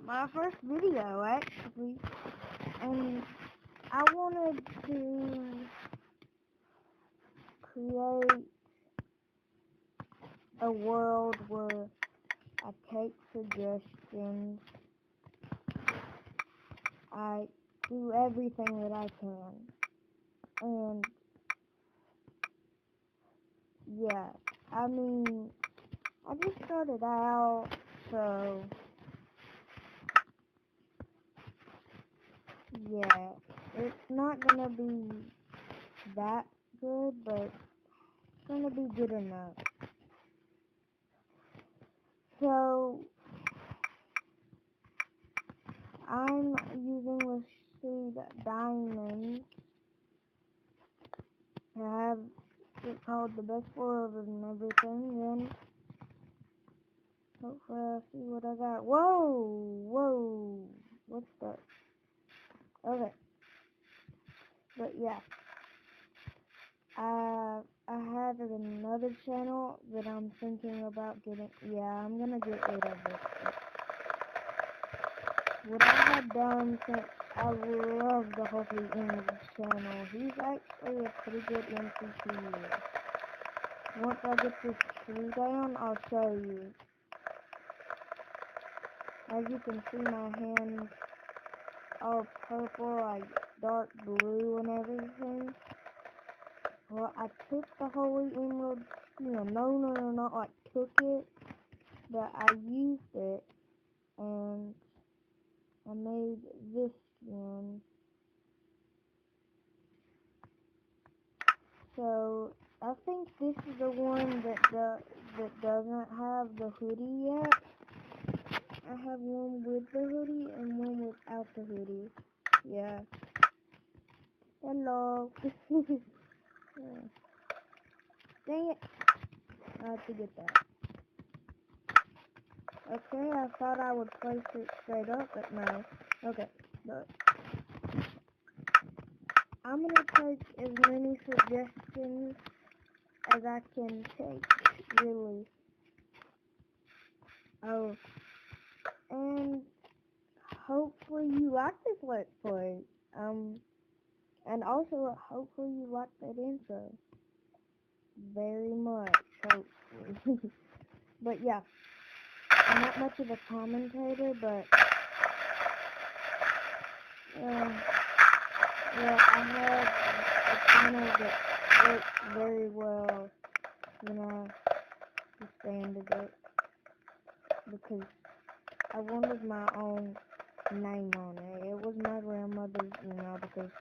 my first video actually, and I wanted to create a world where I take suggestions, I do everything that I can, and yeah, I mean, I just started out, so yeah, it's not gonna be that good, but it's gonna be good enough. So, I'm using the seed diamond to have it called the best world and everything, then hopefully I'll see what I got. Whoa, what's that? Okay, but yeah, I have another channel that I'm thinking about getting. Yeah, I'm gonna get rid of it. What I have done since I love the Holy English channel, he's actually a pretty good NPC. Once I get this tree down, I'll show you. As you can see, my hands all purple, like dark blue and everything. Well, I took the Holy Emerald skin. No, not like took it, but I used it, and I made this skin. So, I think this is the one that doesn't have the hoodie yet. I have one with the hoodie and one without the hoodie. Yeah. Hello. Yeah. Dang it. I have to get that. Okay, I thought I would place it straight up, but no. Okay, but I'm gonna take as many suggestions as I can take, really. Oh, and hopefully you like this Let's Play. And also hopefully you like that intro. Very much, hopefully. But yeah, I'm not much of a commentator, but yeah, I have a channel that works very well when I disbanded it, because I wanted my own name on it. It was my grandmother's email, because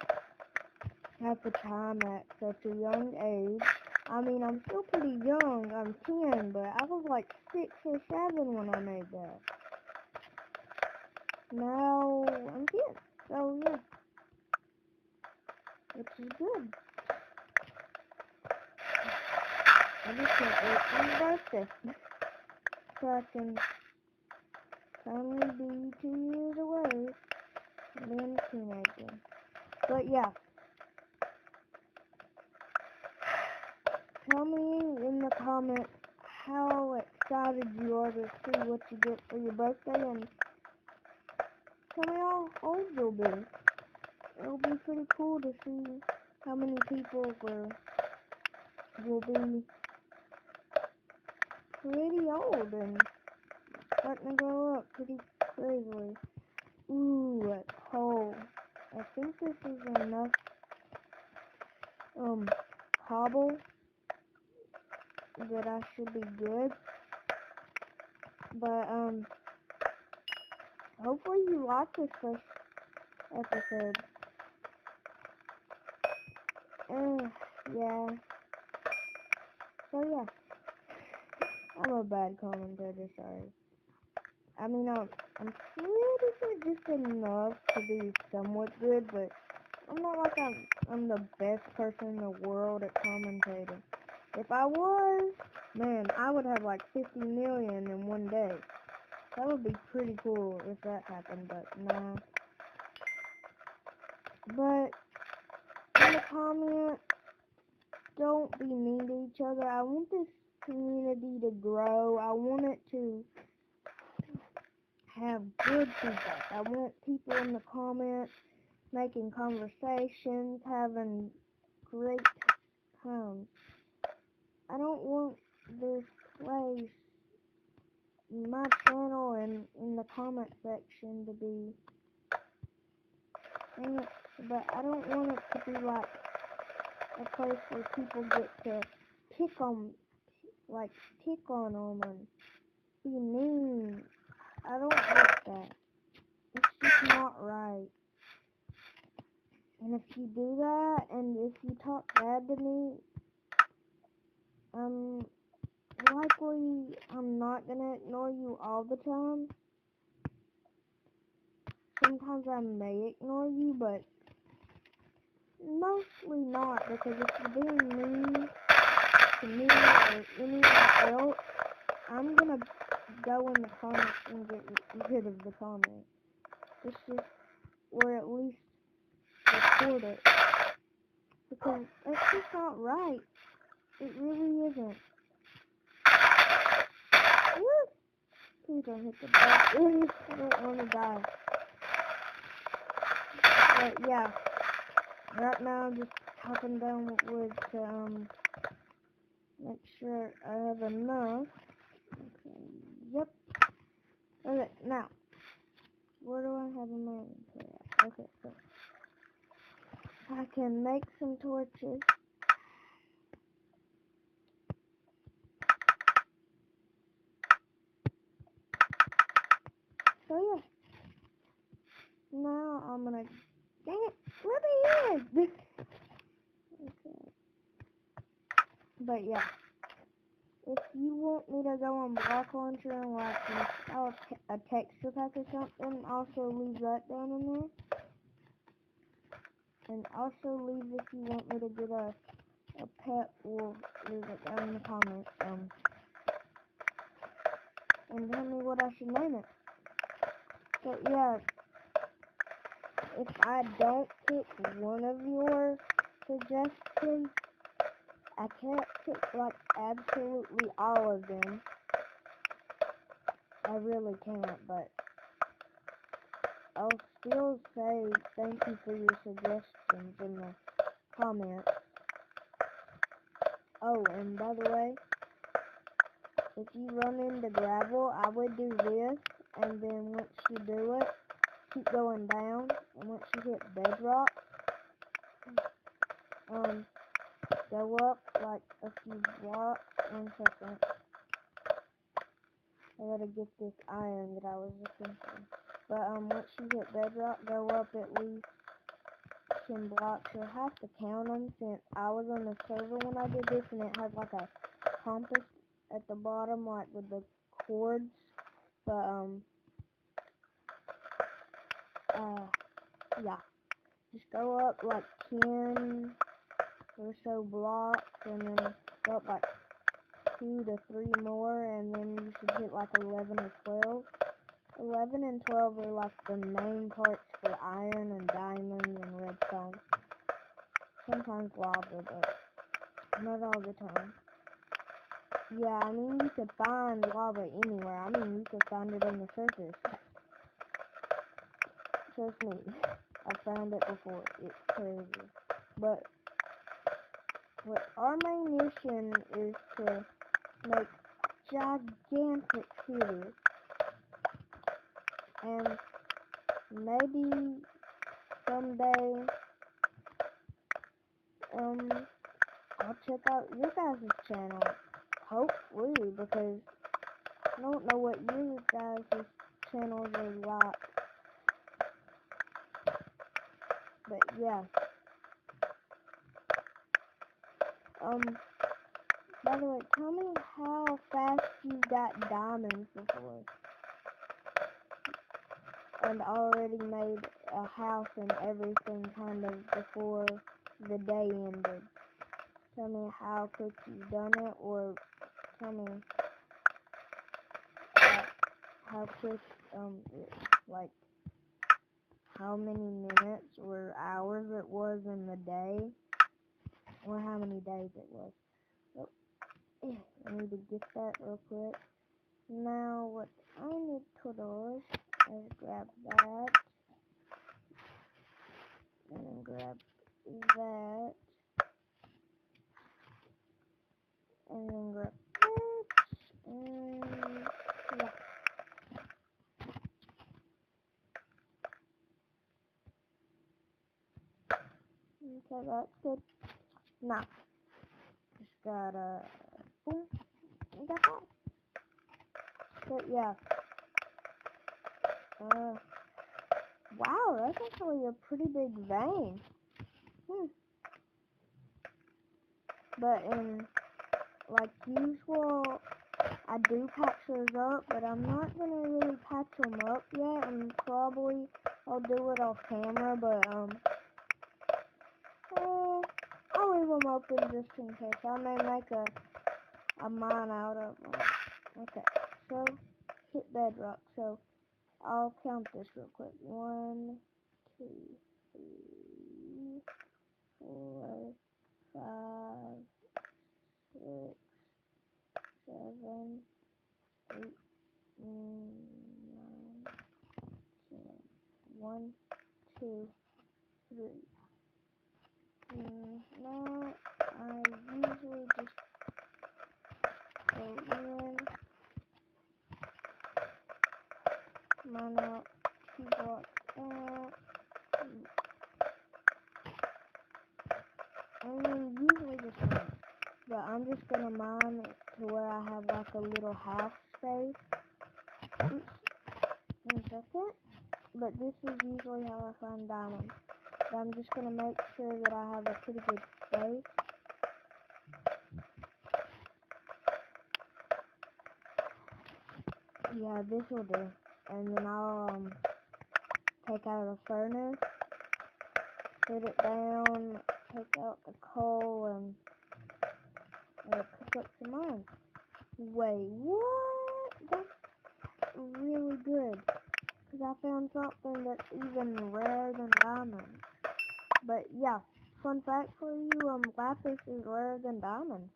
at the time, at such a young age, I mean, I'm still pretty young, I'm 10, but I was like 6 or 7 when I made that. Now, I'm 10, so yeah, which is good. I just can't wait for my birthday, so I can finally be 2 years away from being a teenager. But yeah, tell me in the comments how excited you are to see what you get for your birthday, and tell me how old you'll be. It'll be pretty cool to see how many people will be pretty old and starting to grow up pretty crazily. Ooh, a coal. I think this is enough cobble that I should be good. But hopefully you like this first episode. Yeah. So yeah, I'm a bad commentator, sorry. I mean, I'm pretty sure just enough to be somewhat good, but I'm not like I'm the best person in the world at commentating. If I was, man, I would have like 50 million in one day. That would be pretty cool if that happened, but nah. But in the comments, don't be mean to each other. I want this community to grow. I want it to have good feedback. I want people in the comments making conversations, having great times. I don't want this place, my channel, and in the comment section to be, but I don't want it to be like a place where people get to pick on them and be mean. I don't like that. It's just not right. And if you do that, and if you talk bad to me, likely I'm not gonna ignore you all the time. Sometimes I may ignore you, but mostly not, because if you're being mean to me or anyone else, I'm gonna go in the comments and get rid of the comment. It's just, or at least report it, because that's just not right. It really isn't. Woo! Please don't hit the button. I don't want to die. But yeah, right now I'm just chopping down wood to make sure I have enough. Okay, yep. Okay, now, where do I have in my inventory? Okay, so I can make some torches. So yeah, now I'm gonna, dang it, let me in! Okay. But yeah, if you want me to go on Block Launcher and like install a texture pack or something, also leave that down in there. And also leave if you want me to get a pet, or leave it down in the comments. And tell me what I should name it. So yeah, if I don't pick one of your suggestions, I can't pick like absolutely all of them. I really can't, but I'll still say thank you for your suggestions in the comments. Oh, and by the way, if you run into gravel, I would do this, and then once you do it, keep going down, and once you hit bedrock, go up like a few blocks. 1 second. I gotta get this iron that I was looking for. But once you hit bedrock, go up at least 10 blocks. You'll have to count them, since I was on the server when I did this, and it has like a compass at the bottom, like with the cords. But yeah, just go up like 10 or so blocks, and then go up like 2 to 3 more, and then you should hit like 11 or 12. 11 and 12 are like the main parts for iron and diamond and redstone. Sometimes lava, but not all the time. Yeah, I mean, you could find lava anywhere. I mean, you could find it on the surface. Trust me, I found it before. It's crazy. But what our main mission is to make gigantic cities. And maybe someday, I'll check out your guys' channel. Hopefully, because I don't know what your guys' channels are like. But yeah. By the way, tell me how fast you got diamonds before. And already made a house and everything kind of before the day ended. Tell me how quick you've done it, or tell me how quick, like how many minutes or hours it was in the day, or how many days it was. So, I need to get that real quick. Now, what I need to do Let's grab that. And then grab that. And then grab that. And yeah. Okay, that's good. Now, just gotta boom. And got that. But yeah. Wow, that's actually a pretty big vein. But in like usual, I do patch those up, but I'm not gonna really patch them up yet. I'll do it off camera, but I'll leave them open just in case. I may make a mine out of them. Okay, so hit bedrock. So I'll count this real quick. 1, 2, 3, 4, 5, 6, 7, 8, 9, 10. 1, 2, 3. Now I usually just go in, mine out 2 blocks out, and then usually just mine. But I'm just gonna mine it to where I have like a little half space. Oops, 1 second. But this is usually how I find diamonds. But I'm just gonna make sure that I have a pretty good space. Yeah, this will do. And then I'll take out the furnace, put it down, take out the coal, and cook up some mine. Wait, what? That's really good. Because I found something that's even rarer than diamonds. But yeah, fun fact for you, lapis is rarer than diamonds.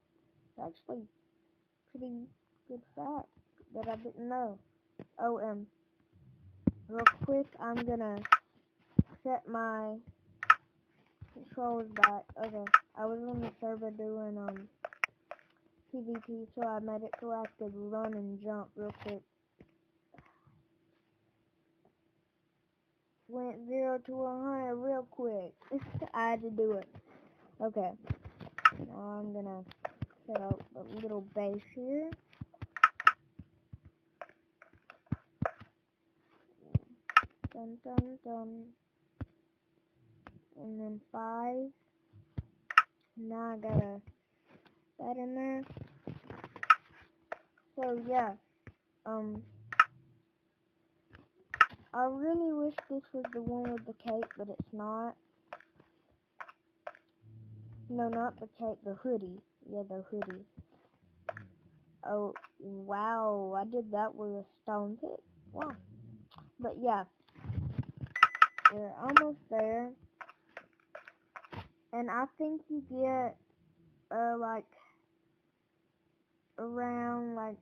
It's actually pretty good fact that I didn't know. Oh, real quick, I'm gonna set my controls back. Okay, I was on the server doing PvP, so I made it to where I could run and jump real quick. Went 0 to 100 real quick. I had to do it. Okay, now I'm gonna set up a little base here. Dun dun dun. And then 5. Now I got that in there. So yeah, I really wish this was the one with the cape, but it's not. No, not the cape, the hoodie. Yeah, the hoodie. Oh, wow, I did that with a stone pick. Wow. But yeah, we're almost there. And I think you get, like, around, like,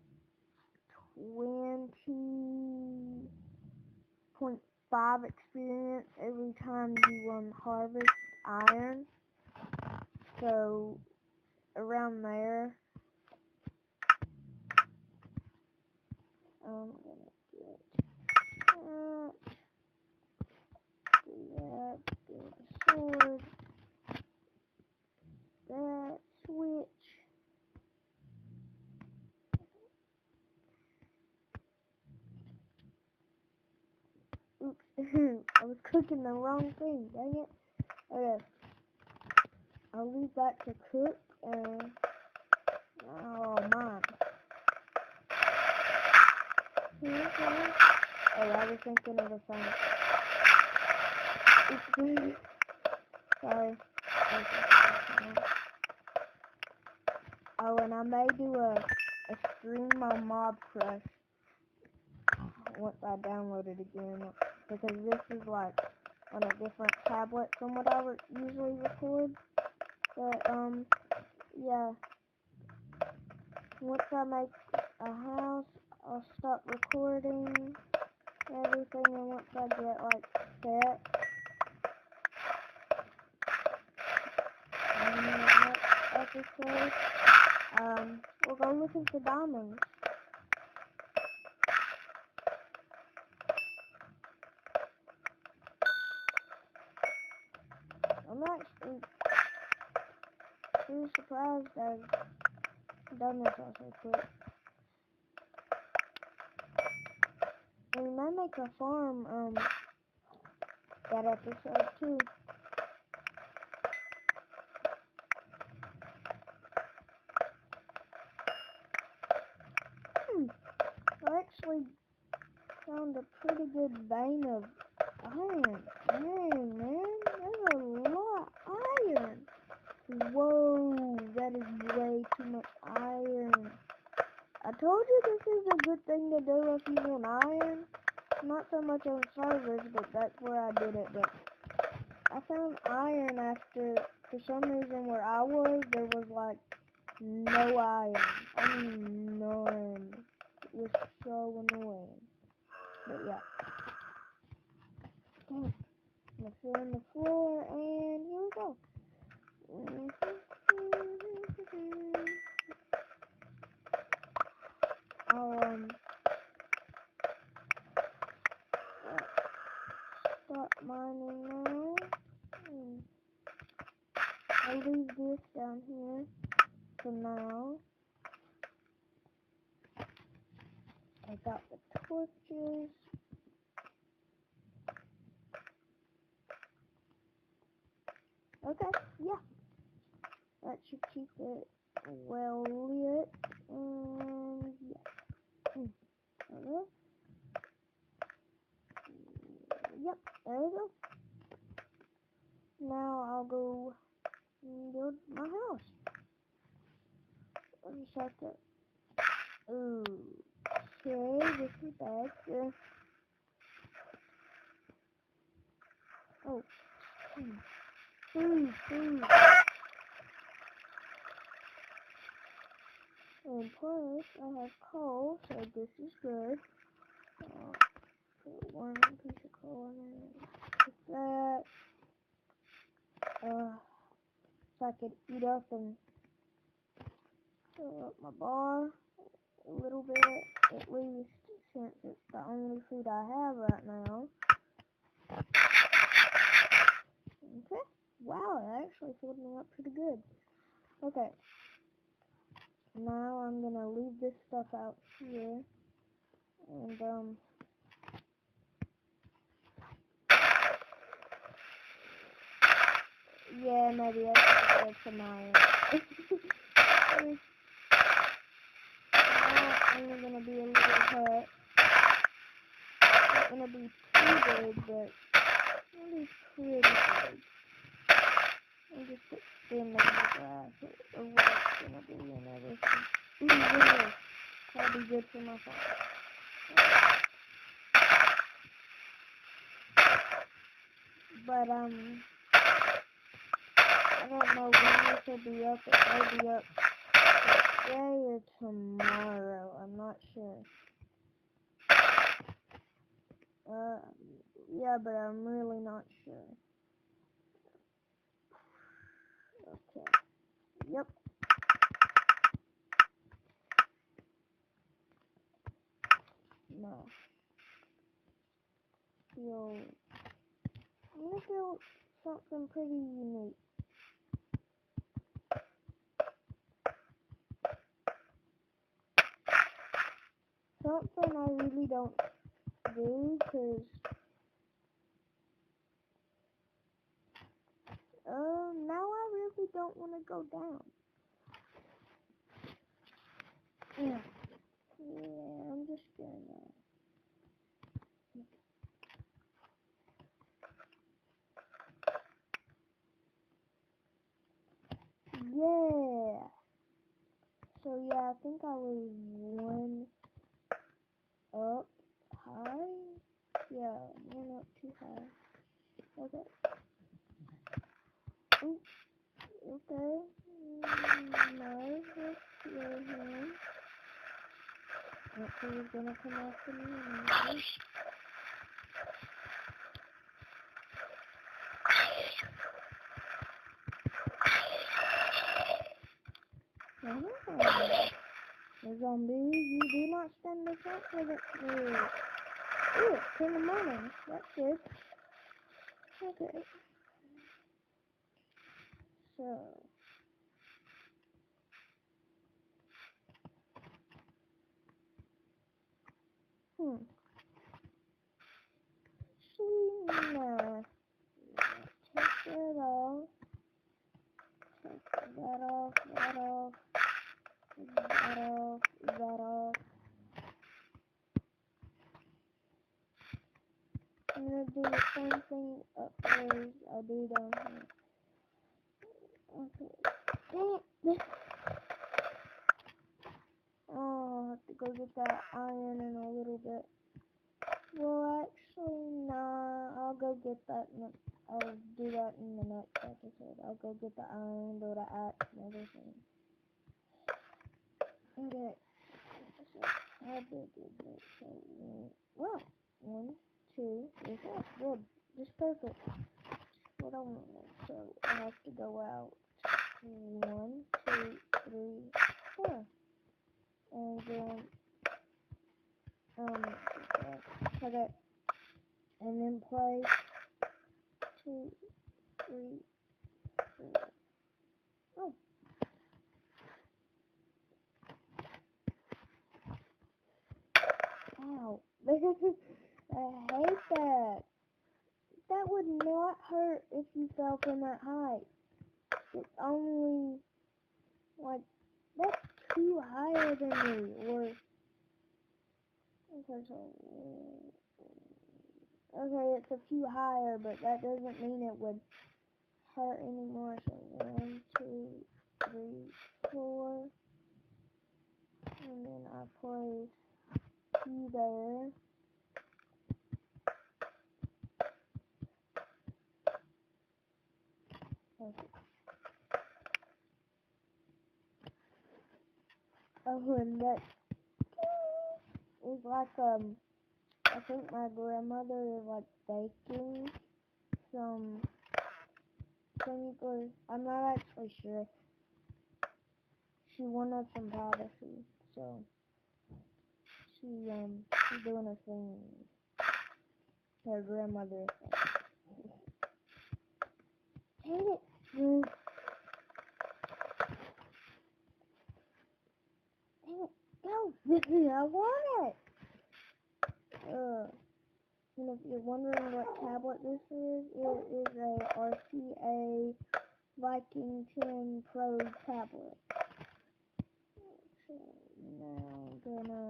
20.5 experience every time you, harvest iron. So, around there. I'm gonna get that, get a sword, that, switch. Oops, I was cooking the wrong thing, dang it. Okay, I'll leave that to cook, and, oh, man. Okay. Oh, I was thinking of the phone. Oops, sorry. Okay. Oh, and I may do a stream on Mob Crush once I download it again, because this is like on a different tablet from what I usually record. But yeah, once I make a house, I'll stop recording, everything, and once I get like set, in the next episode, we'll go looking for diamonds. I'm actually pretty surprised I've done this all so quick. And we might make a farm, that episode too. I actually found a pretty good vein of iron. Dang, man, there's a lot of iron. Whoa, that is way too much iron. I told you this is a good thing to do if you want iron. Not so much on servers, but that's where I did it. But I found iron after, for some reason where I was, there was like no iron. I mean none. It was so annoying. But yeah. Okay. I'm gonna fill in the floor, and here we go. I'll start mining now. I'll leave this down here for now. I got the torches. Okay, yeah. That should keep it well lit. And yeah. Okay. Yep, there we go. Now I'll go build my house. I just have to. Okay, this is bad. Oh. Food. And plus, I have coal, so this is good. Put one piece of coal in there. Put that. So I could eat up and fill up my bar a little bit, at least, since it's the only food I have right now. Okay. Wow, it actually filled me up pretty good. Okay. Now I'm gonna leave this stuff out here. And, yeah, maybe I should get some iron. I'm only gonna be a little pet. Not gonna be too big, but it'll be pretty big. I'll just put skin in the grass or what it's gonna be and everything. Ooh, yeah. That'll be good for my farm. But, I don't know when this will be up. It may be up today or tomorrow. I'm not sure. Yeah, but I'm really not sure. Okay. Yep. No. I'm gonna build something pretty unique. Something I really don't do, because now I really don't want to go down. Yeah, I'm just gonna. Yeah. So yeah, I think I was one up high. Yeah, one up too high. Okay. Oops. Okay. No, let's go here. 'Cause he's gonna come after me anyway. Okay. Now, I'm gonna build something pretty unique. Something I really don't do, because now I really don't want to go down. Yeah, I'm just gonna. Something I really don't do, because The zombie, you do not stand a chance with it. Ooh, it's in the morning. That's good. Okay. So. No. Take it off. Take that off, that off, that off, that off. I'm gonna do the same thing upstairs I do down here. Okay. Dang it. Oh, I'll have to go get that iron in a little bit. Well, actually, nah. I'll go get that. I'll do that in the next episode. I'll go get the iron, build an axe, and everything. Okay. So, how big is it? So, well, 1, 2, 3, 4. Good. Just perfect. What I wanted. So, I have to go out. 1, 2, 3, 4. And then, okay. And then play 2, 3, 4. Oh. Ow. I hate that. That would not hurt if you fell from that height. It's only, like, that's too higher than me, or, okay, it's a few higher, but that doesn't mean it would hurt anymore. So 1, 2, 3, 4, and then I place you there. Okay. Oh, and that is like, I think my grandmother is like baking some things, or I'm not actually sure. She wanted some privacy, so she's doing a thing. Her grandmother. Dang it, dude. Dang it, go. I want it. And if you're wondering what tablet this is, it is a RCA Viking 10 Pro tablet. So now I'm gonna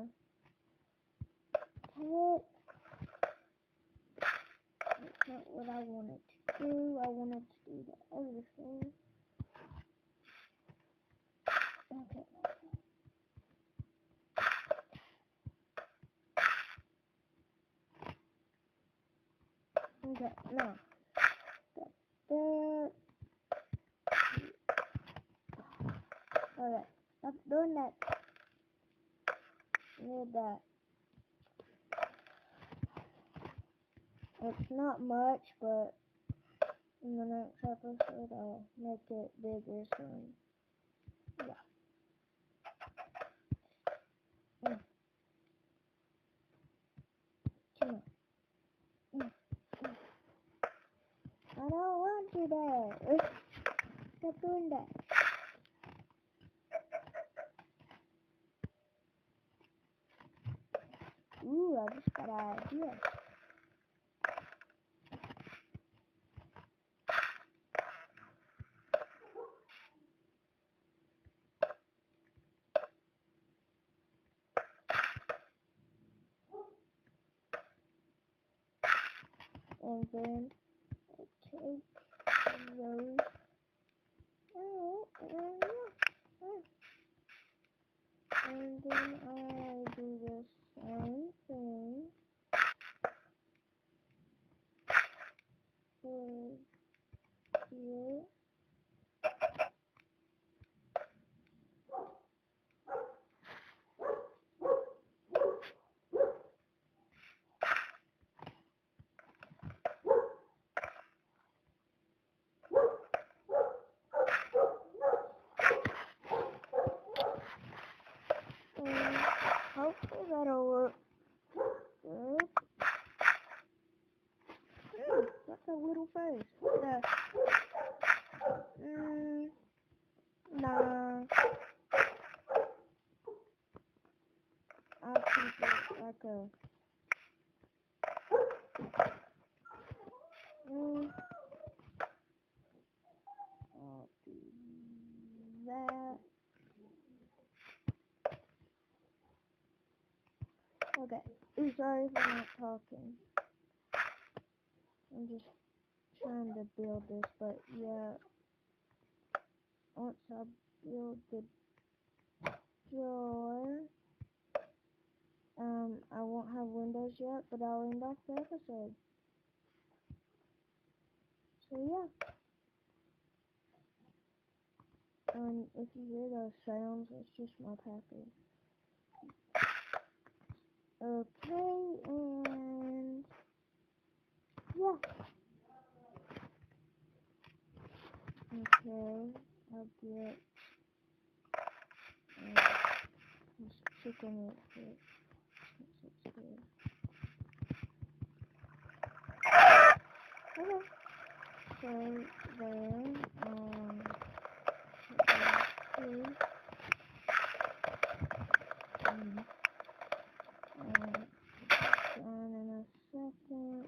hit. That's not what I wanted to do. I wanted to do the other thing. Okay. Okay, now. That. Okay, stop doing that. Need that. It's not much, but in the next episode I'll make it bigger soon. Yeah. Come on. I don't want you there. Stop doing that. Ooh, I just got an idea. And then I take those out, and then I do the same thing for here. a little face. Nah. I'll keep it like a... I'll do that. Okay. Ooh, sorry if I'm not talking. I'm just trying to build this, but yeah. Once I build the door, I won't have windows yet, but I'll end off the episode. So yeah. If you hear those sounds, it's just my package. Okay, and yeah. Okay, I'll get this chicken real quick. Since it's here. Okay. So then, two. Done in a second.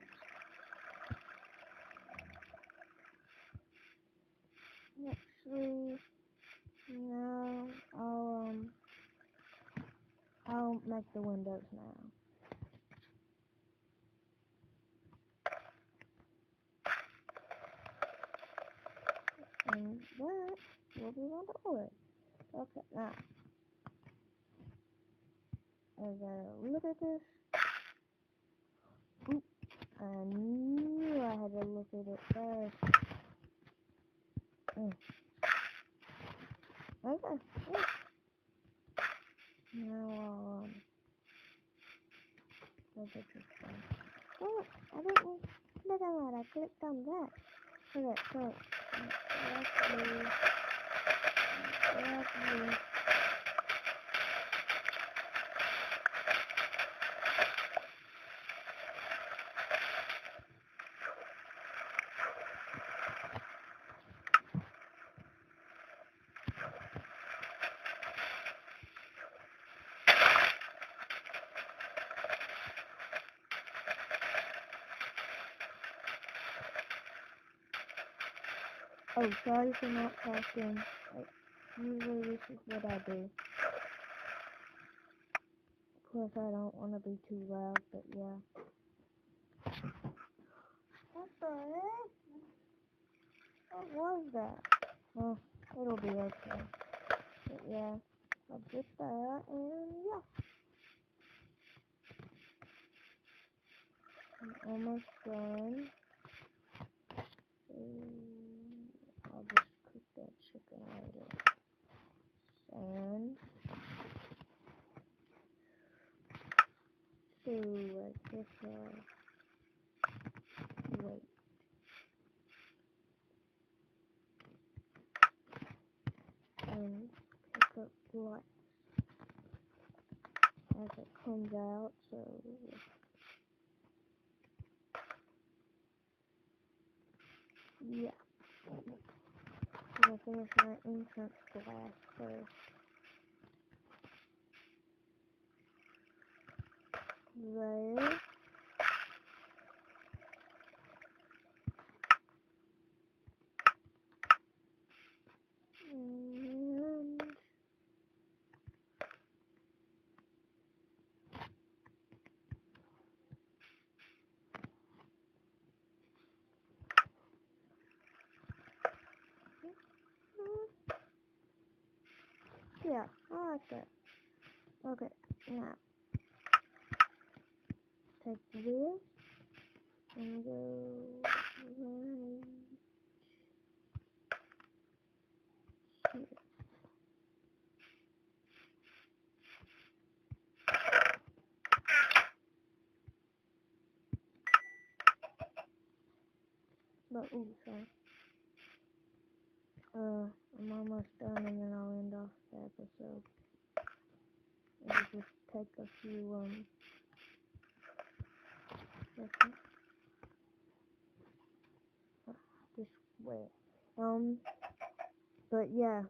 Actually, now I'll make the windows now. And that will be my door. Okay, now I gotta look at this. Oop, I knew I had to look at it first. Okay, yeah. Now look at this one. Oh, I didn't look at that. I clicked on that. Okay, so let's Oh, sorry for not talking. Usually this is what I do. Of course, I don't want to be too loud, but yeah. What the heck? What was that? Well, it'll be okay. But yeah, I'll get that, and yeah. I'm almost done. I'll just cook that chicken later. And so I guess wait. And pick up lights as it comes out, so yeah. I'm gonna finish my entrance glass first. There. And yeah, I like that. Okay, now take this and go right here. But ooh, sorry. I'm almost done and then I'll end off the episode. It'll just take a few seconds. But yeah,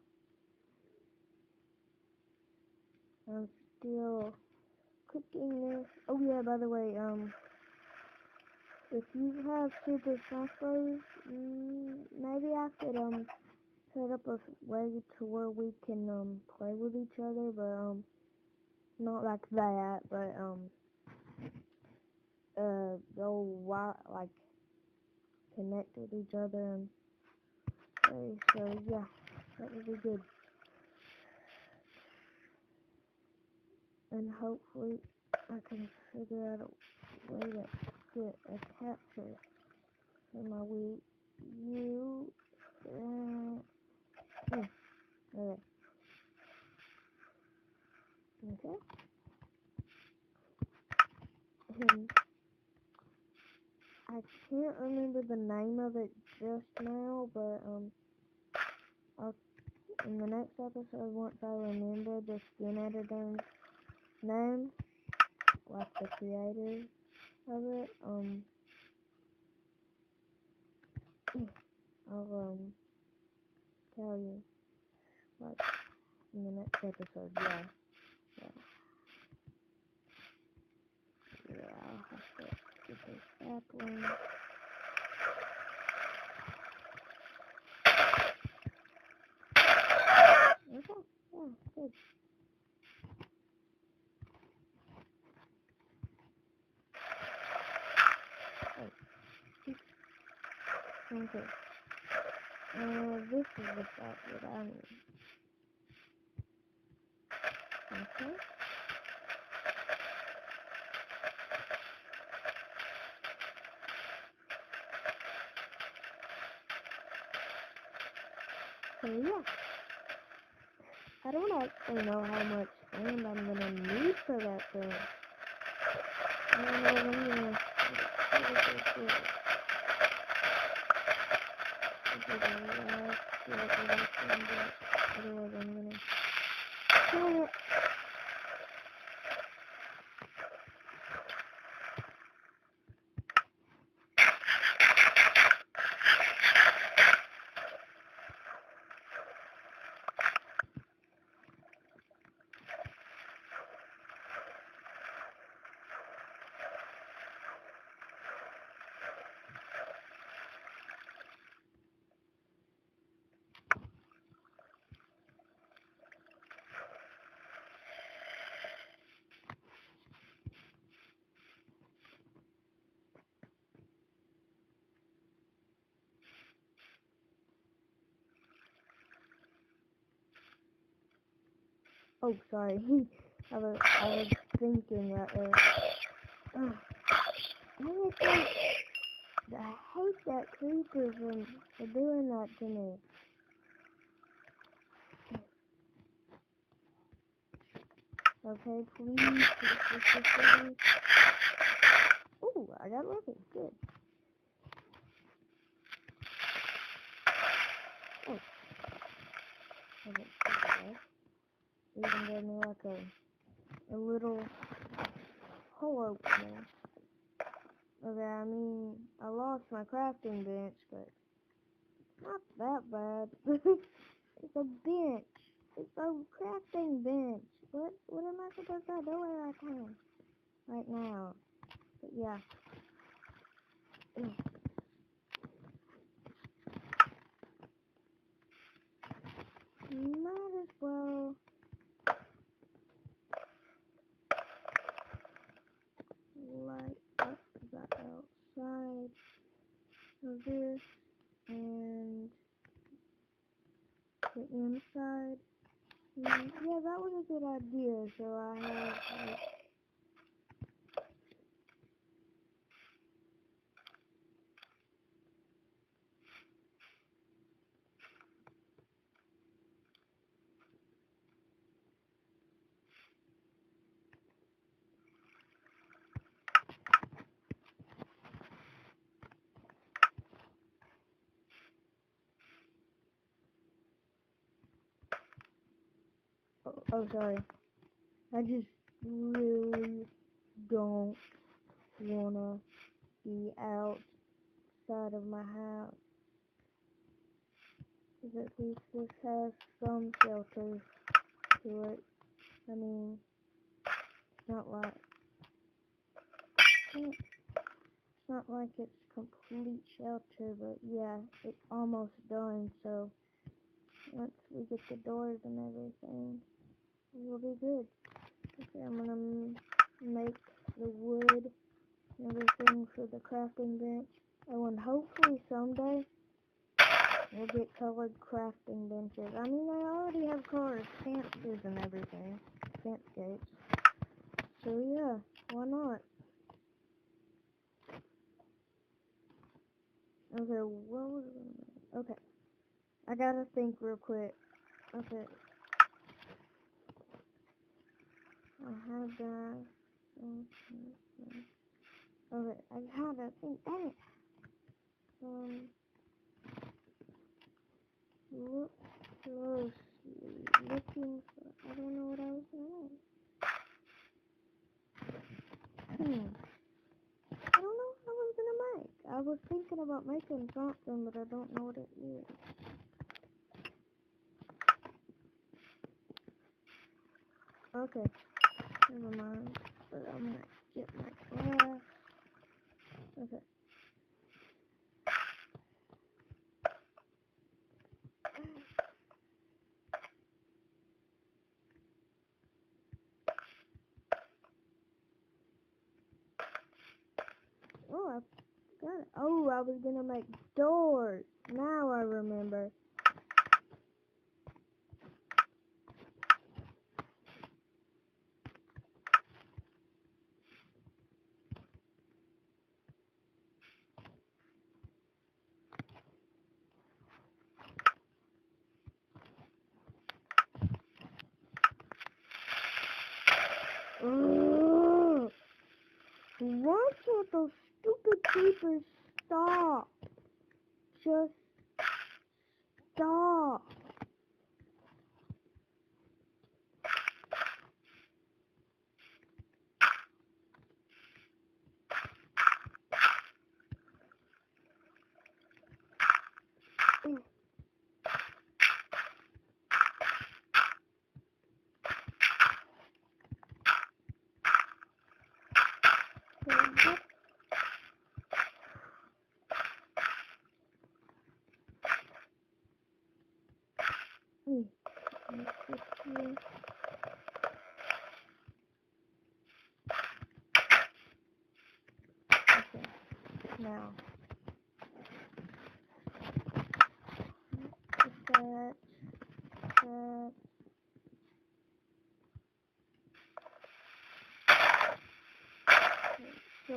I'm still cooking this. Oh yeah, by the way, if you have Super Smash Bros, maybe I could set up a way to where we can play with each other, but not like that, but go like connect with each other and play. So yeah, that would be good. And hopefully I can figure out a way to get a capture for my Wii U. Okay. Okay. I can't remember the name of it just now, but I'll in the next episode, once I remember the skin editor's name, like the creator of it, I'll tell you, like, in the next episode. Yeah, I'll have to get this sapling. Okay, yeah, good. Okay. This is the part that I need. Okay. So yeah, I don't actually know how much sand I'm gonna need for that thing. I don't know if I'm gonna otherwise I'm gonna kill it. Oh, sorry. I was thinking right there. I hate that creature for doing that to me. Okay, please. Ooh, I got lucky. Good. Oh. Okay. Even gave me like a little hole opening. Okay, I mean, I lost my crafting bench, but not that bad. It's a bench. It's a crafting bench. What am I supposed to do with that thing right now? But yeah. Might as well light up the outside of this and the inside. Yeah, that was a good idea. So I have like, oh sorry. I just really don't wanna be outside of my house. Because at least this has some shelter to it. I mean, it's not like it's complete shelter, but yeah, it's almost done. So once we get the doors and everything, we'll be good. Okay, I'm gonna make the wood and everything for the crafting bench. Oh, and hopefully someday we'll get colored crafting benches. I mean, I already have colored fences and everything, fence gates. So yeah, why not? Okay, what was it? Okay, I gotta think real quick. Okay, I had that. Okay, I gotta think. Dang it. Look closely. Looking for. I don't know what I was doing. I don't know what I was gonna make. I was thinking about making something, but I don't know what it is. Okay, never mind. But I'm gonna get my glass. Okay. Oh, I got it. Oh, I was gonna make doors. Now I remember. Ugh. Why can't those stupid creepers stop? Just stop. Okay, now. That. So,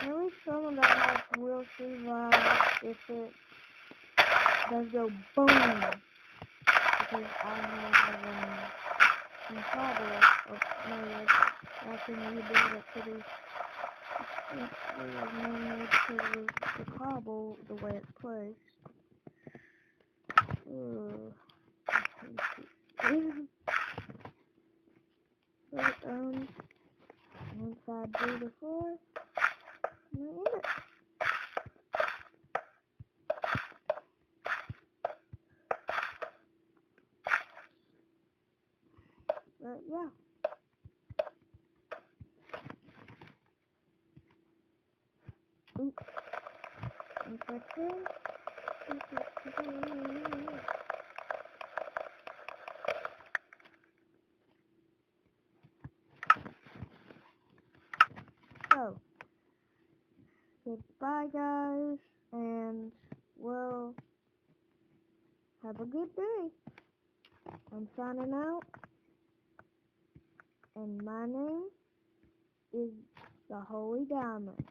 maybe some of that house will survive if it does go boom. Because I have some cobble made. I can rebuild it pretty made to the cobble the way it's placed. But once I do the floor, I'm gonna end it. But yeah. Oops. One second. So, goodbye guys, and well, have a good day. I'm signing out, and my name is the Holy Diamond.